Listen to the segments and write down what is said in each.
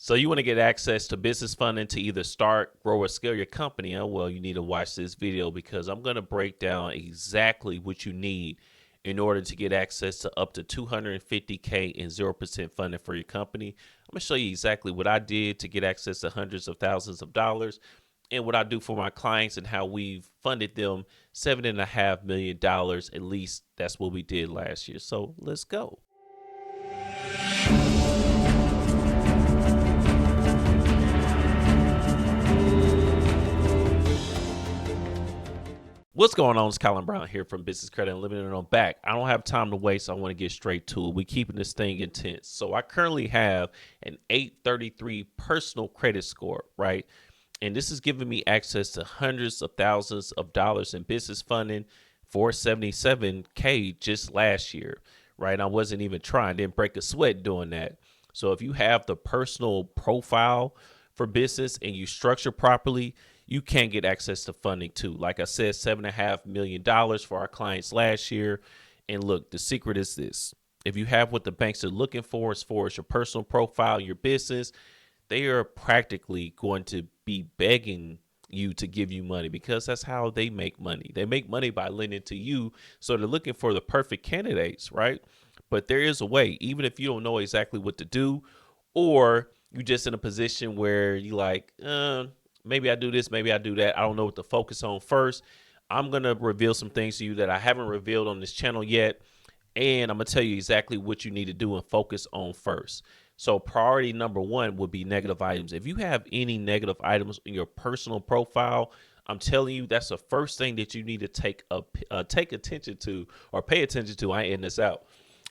So you want to get access to business funding to either start, grow, or scale your company? Well, you need to watch this video because I'm going to break down exactly what you need in order to get access to up to 250K in 0% funding for your company. I'm going to show you exactly what I did to get access to hundreds of thousands of dollars and what I do for my clients and how we've funded them $7.5 million. At least that's what we did last year. So let's go. What's going on? It's Colin Brown here from Business Credit Unlimited, and I'm back. I don't have time to waste. So I want to get straight to it. We're keeping this thing intense. So I currently have an 833 personal credit score, right? And this is giving me access to hundreds of thousands of dollars in business funding, 477K just last year, right? I wasn't even trying, didn't break a sweat doing that. So if you have the personal profile for business and you structure properly, you can get access to funding too. Like I said, $7.5 million for our clients last year. And look, the secret is this. If you have what the banks are looking for as far as your personal profile, your business, they are practically going to be begging you to give you money because that's how they make money. They make money by lending to you. So they're looking for the perfect candidates, right? But there is a way, even if you don't know exactly what to do, or you're just in a position where you like, maybe I do this, maybe I do that. I don't know what to focus on first. I'm going to reveal some things to you that I haven't revealed on this channel yet. And I'm going to tell you exactly what you need to do and focus on first. So priority number one would be negative items. If you have any negative items in your personal profile, I'm telling you, that's the first thing that you need to take attention to or pay attention to. I end this out.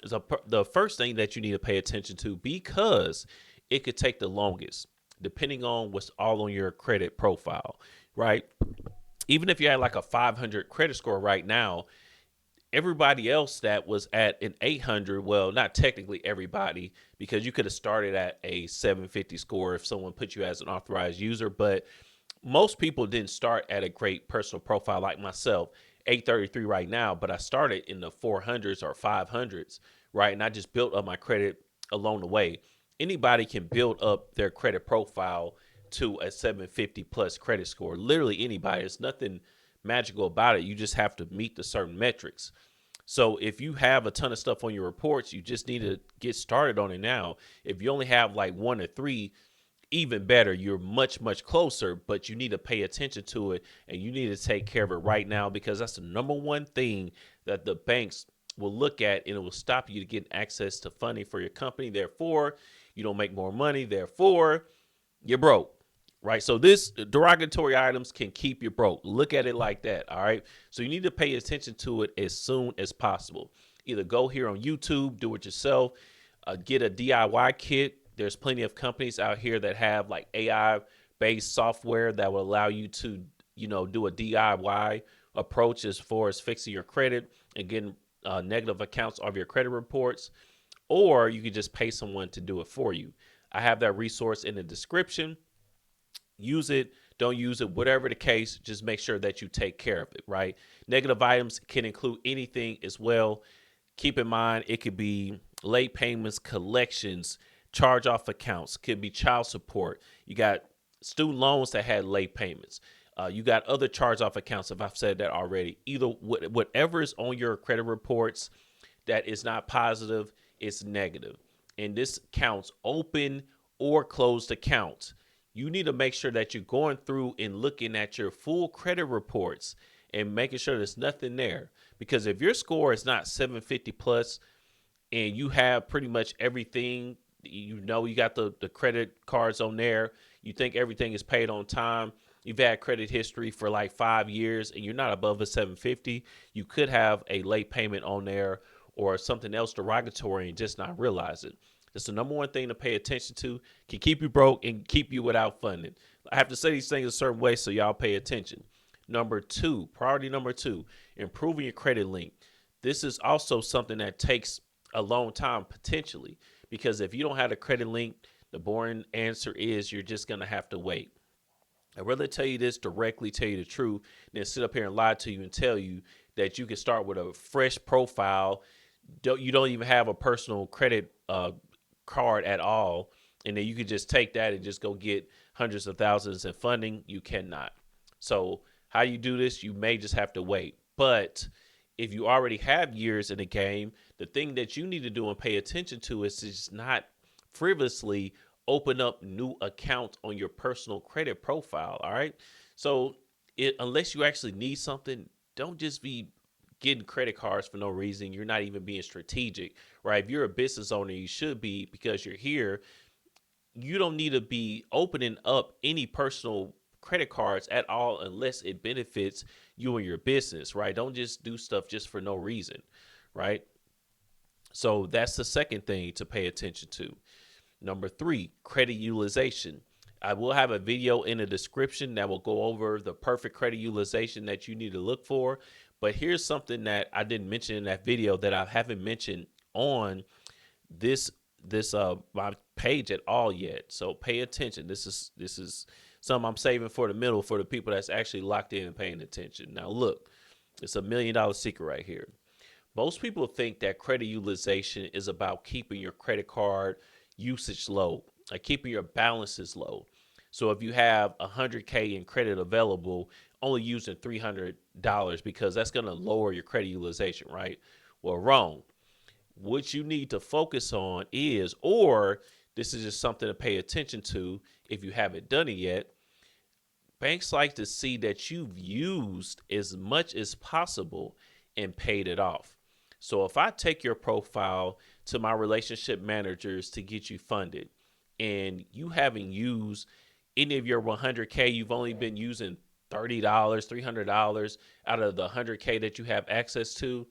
The first thing that you need to pay attention to because it could take the longest, depending on what's all on your credit profile, right? Even if you had like a 500 credit score right now, everybody else that was at an 800, well, not technically everybody, because you could have started at a 750 score if someone put you as an authorized user, but most people didn't start at a great personal profile like myself, 833 right now, but I started in the 400s or 500s, right? And I just built up my credit along the way. Anybody can build up their credit profile to a 750 plus credit score. Literally anybody. There's nothing magical about it. You just have to meet the certain metrics. So if you have a ton of stuff on your reports, you just need to get started on it now. If you only have like 1 or 3, even better. You're much, much closer, but you need to pay attention to it and you need to take care of it right now because that's the number one thing that the banks will look at and it will stop you to get access to funding for your company. Therefore, you don't make more money. Therefore, you're broke. Right. So this derogatory items can keep you broke. Look at it like that. All right. So you need to pay attention to it as soon as possible. Either go here on YouTube, do it yourself, get a DIY kit. There's plenty of companies out here that have like AI based software that will allow you to, do a DIY approach as far as fixing your credit and getting negative accounts of your credit reports. Or you can just pay someone to do it for you. I have that resource in the description. Use it, don't use it, whatever the case, just make sure that you take care of it, right? Negative items can include anything as well. Keep in mind, it could be late payments, collections, charge off accounts, could be child support. You got student loans that had late payments. You got other charge off accounts, if I've said that already. Either whatever is on your credit reports that is not positive, it's negative. And this counts open or closed accounts. You need to make sure that you're going through and looking at your full credit reports and making sure there's nothing there. Because if your score is not 750 plus and you have pretty much everything, you got the credit cards on there, you think everything is paid on time, you've had credit history for like 5 years and you're not above a 750, you could have a late payment on there or something else derogatory and just not realize it. That's the number one thing to pay attention to. Can keep you broke and keep you without funding. I have to say these things a certain way so y'all pay attention. Priority number two, improving your credit link. This is also something that takes a long time potentially because if you don't have a credit link, the boring answer is you're just going to have to wait. I'd rather tell you this directly, tell you the truth, than sit up here and lie to you and tell you that you can start with a fresh profile. You don't even have a personal credit card at all and then you could just take that and just go get hundreds of thousands in funding. You cannot. So how you do this, you may just have to wait. But if you already have years in the game, the thing that you need to do and pay attention to is to just not frivolously open up new accounts on your personal credit profile. All right. So unless you actually need something, don't just be getting credit cards for no reason. You're not even being strategic, right? If you're a business owner, you should be, because you're here. You don't need to be opening up any personal credit cards at all unless it benefits you and your business, right? Don't just do stuff just for no reason, right? So that's the second thing to pay attention to. Number three, credit utilization. I will have a video in the description that will go over the perfect credit utilization that you need to look for. But here's something that I didn't mention in that video that I haven't mentioned on this my page at all yet. So pay attention. This is something I'm saving for the middle for the people that's actually locked in and paying attention. Now look, it's $1 million secret right here. Most people think that credit utilization is about keeping your credit card usage low, like keeping your balances low. So if you have 100K in credit available, only using $300 because that's going to lower your credit utilization, right? Well, wrong. What you need to focus on is, or this is just something to pay attention to if you haven't done it yet, banks like to see that you've used as much as possible and paid it off. So if I take your profile to my relationship managers to get you funded and you haven't used any of your 100K, you've only been using $30, $300 out of the 100K that you have access to,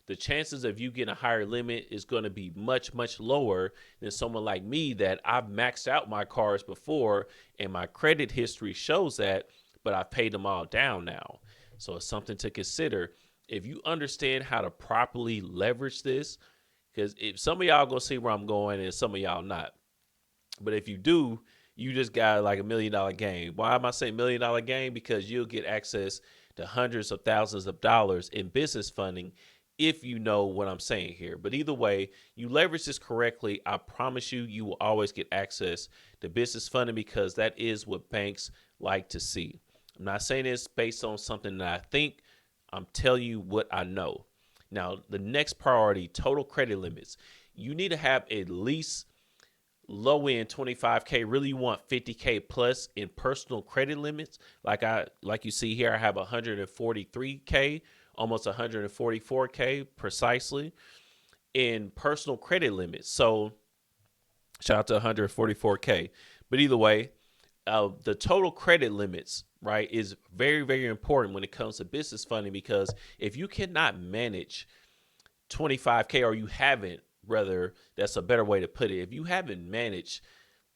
the chances of you getting a higher limit is going to be much, much lower than someone like me that I've maxed out my cards before and my credit history shows that, but I've paid them all down now. So it's something to consider. If you understand how to properly leverage this, because if some of y'all gonna see where I'm going and some of y'all not. But if you do, you just got like $1 million game. Why am I saying $1 million game? Because you'll get access to hundreds of thousands of dollars in business funding if you know what I'm saying here. But either way, you leverage this correctly, I promise you, you will always get access to business funding because that is what banks like to see. I'm not saying this based on something that I think. I'm telling you what I know. Now, the next priority, total credit limits. You need to have at least low end 25K. Really, you want 50K plus in personal credit limits. Like you see here, I have 143K, almost 144K precisely in personal credit limits. So shout out to 144K. But either way, the total credit limits, right, is very, very important when it comes to business funding, because if you cannot manage 25K, or you haven't, rather, that's a better way to put it. If you haven't managed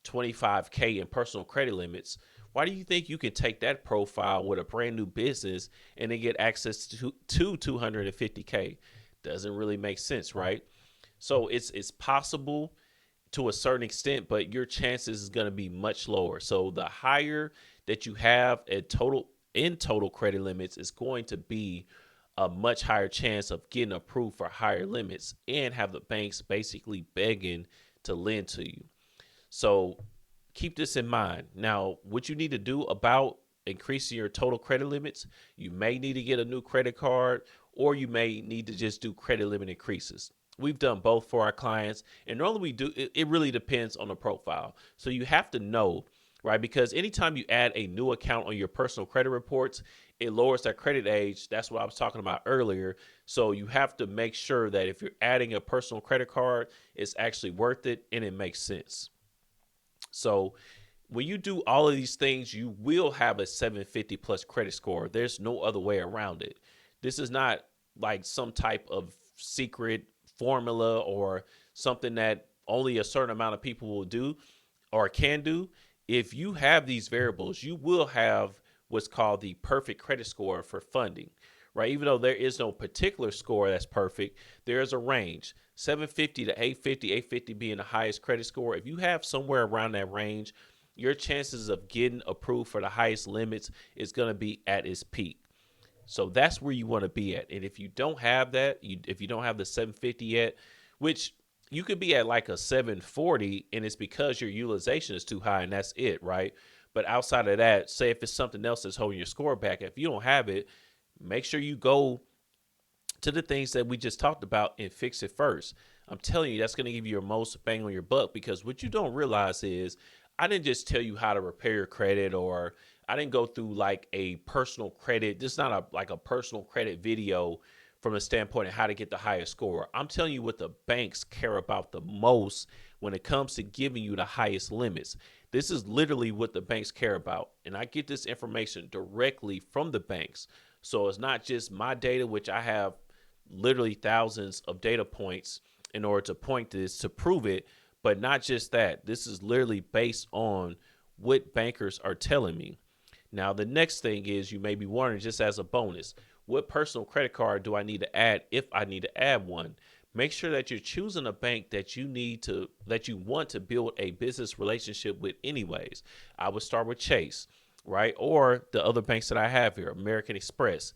25K in personal credit limits, why do you think you can take that profile with a brand new business and then get access to 250K? Doesn't really make sense, right? So it's possible to a certain extent, but your chances is going to be much lower. So the higher that you have at total credit limits is going to be a much higher chance of getting approved for higher limits and have the banks basically begging to lend to you. So keep this in mind. Now, what you need to do about increasing your total credit limits, you may need to get a new credit card, or you may need to just do credit limit increases. We've done both for our clients, and normally we do. It really depends on the profile. So you have to know, right? Because anytime you add a new account on your personal credit reports, it lowers that credit age. That's what I was talking about earlier. So you have to make sure that if you're adding a personal credit card, it's actually worth it and it makes sense. So when you do all of these things, you will have a 750 plus credit score. There's no other way around it. This is not like some type of secret formula or something that only a certain amount of people will do or can do. If you have these variables, you will have what's called the perfect credit score for funding, right? Even though there is no particular score that's perfect, there is a range, 750 to 850, 850 being the highest credit score. If you have somewhere around that range, your chances of getting approved for the highest limits is going to be at its peak. So that's where you want to be at. And if you don't have that, if you don't have the 750 yet, which You could be at like a 740 and it's because your utilization is too high and that's it, right? But outside of that, say if it's something else that's holding your score back, if you don't have it, make sure you go to the things that we just talked about and fix it first. I'm telling you, that's going to give you your most bang on your buck, because what you don't realize is I didn't just tell you how to repair your credit, or I didn't go through like a personal credit. This is not a personal credit video from a standpoint of how to get the highest score. I'm telling you what the banks care about the most when it comes to giving you the highest limits. This is literally what the banks care about. And I get this information directly from the banks. So it's not just my data, which I have literally thousands of data points in order to point this to prove it. But not just that, this is literally based on what bankers are telling me. Now, the next thing is, you may be wondering, just as a bonus, what personal credit card do I need to add if I need to add one? Make sure that you're choosing a bank that you want to build a business relationship with anyways. I would start with Chase, right? Or the other banks that I have here, American Express,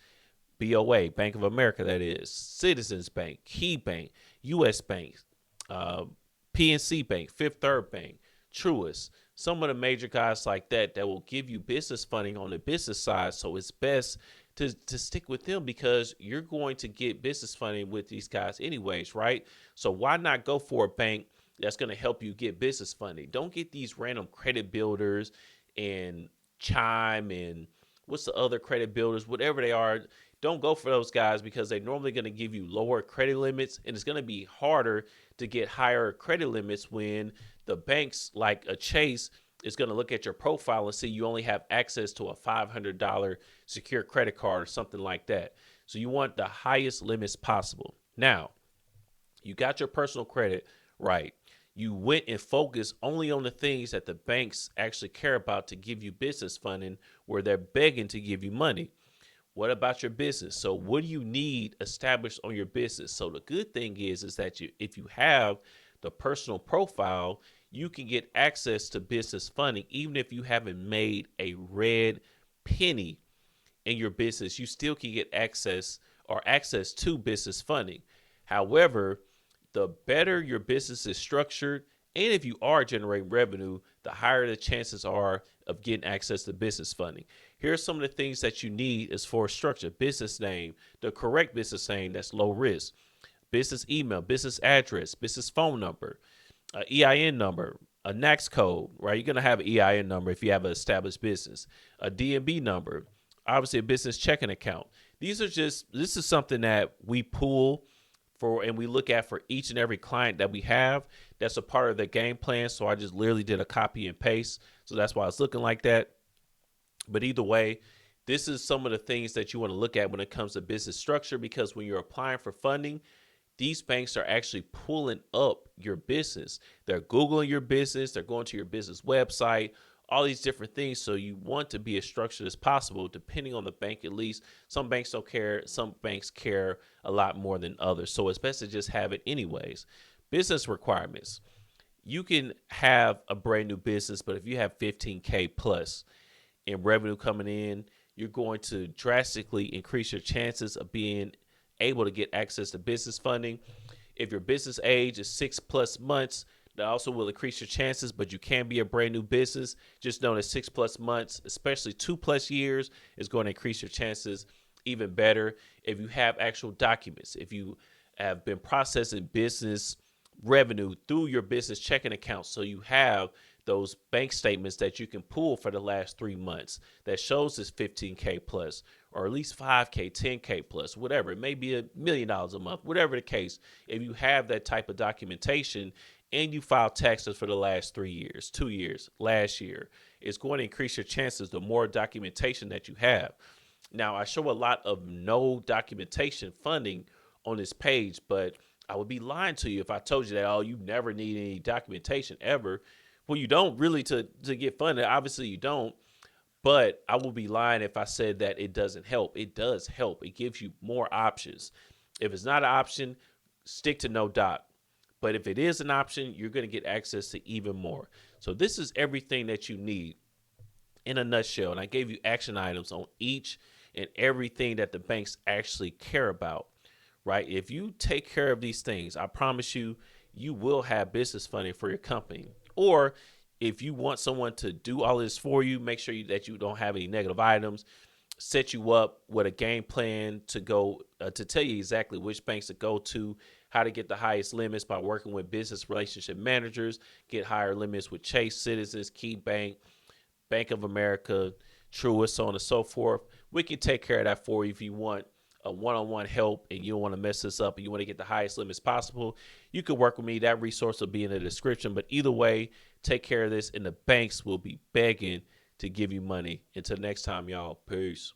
BOA, Bank of America, that is, Citizens Bank, Key Bank, US Bank, uh, PNC Bank, Fifth Third Bank, Truist, some of the major guys like that will give you business funding on the business side. So it's best to stick with them, because you're going to get business funding with these guys anyways, right? So why not go for a bank that's going to help you get business funding? Don't get these random credit builders and Chime and what's the other credit builders, whatever they are. Don't go for those guys, because they're normally going to give you lower credit limits, and it's going to be harder to get higher credit limits when the banks like a Chase is going to look at your profile and see you only have access to a $500 secure credit card or something like that. So you want the highest limits possible. Now, you got your personal credit right. You went and focused only on the things that the banks actually care about to give you business funding, where they're begging to give you money. What about your business? So what do you need established on your business? So the good thing is that if you have the personal profile, you can get access to business funding. Even if you haven't made a red penny in your business, you still can get access to business funding. However, the better your business is structured, and if you are generating revenue, the higher the chances are of getting access to business funding. Here are some of the things that you need as for structure: business name, the correct business name that's low risk, business email, business address, business phone number, EIN number, a NAICS code, right? You're going to have an EIN number if you have an established business, a DNB number, obviously a business checking account. This is something that we pull for and we look at for each and every client that we have. That's a part of the game plan. So I just literally did a copy and paste. So that's why it's looking like that. But either way, this is some of the things that you want to look at when it comes to business structure, because when you're applying for funding, these banks are actually pulling up your business. They're Googling your business. They're going to your business website, all these different things. So you want to be as structured as possible, depending on the bank at least. Some banks don't care. Some banks care a lot more than others. So it's best to just have it anyways. Business requirements. You can have a brand new business, but if you have 15K plus in revenue coming in, you're going to drastically increase your chances of being able to get access to business funding. If your business age is 6+ months, that also will increase your chances, but you can be a brand new business. Just know that 6+ months, especially 2+ years, is going to increase your chances even better. If you have actual documents, if you have been processing business revenue through your business checking account, so you have those bank statements that you can pull for the last 3 months that shows this 15K plus, or at least 5K, 10K plus, whatever. It may be $1 million a month, whatever the case. If you have that type of documentation and you file taxes for the last 3 years, 2 years, last year, it's going to increase your chances the more documentation that you have. Now, I show a lot of no documentation funding on this page, but I would be lying to you if I told you that, oh, you never need any documentation ever. Well, you don't really to get funded. Obviously, you don't. But I will be lying if I said that it doesn't help. It does help. It gives you more options. If it's not an option, stick to no doc. But if it is an option, you're going to get access to even more. So this is everything that you need in a nutshell. And I gave you action items on each and everything that the banks actually care about, right? If you take care of these things, I promise you, you will have business funding for your company. Or if you want someone to do all this for you, make sure that you don't have any negative items, set you up with a game plan to go to tell you exactly which banks to go to, how to get the highest limits by working with business relationship managers, get higher limits with Chase, Citizens, Key Bank, Bank of America, Truist, so on and so forth. We can take care of that for you if you want a one-on-one help and you don't want to mess this up and you want to get the highest limits possible. You can work with me. That resource will be in the description. But either way, take care of this, and the banks will be begging to give you money. Until next time, y'all. Peace.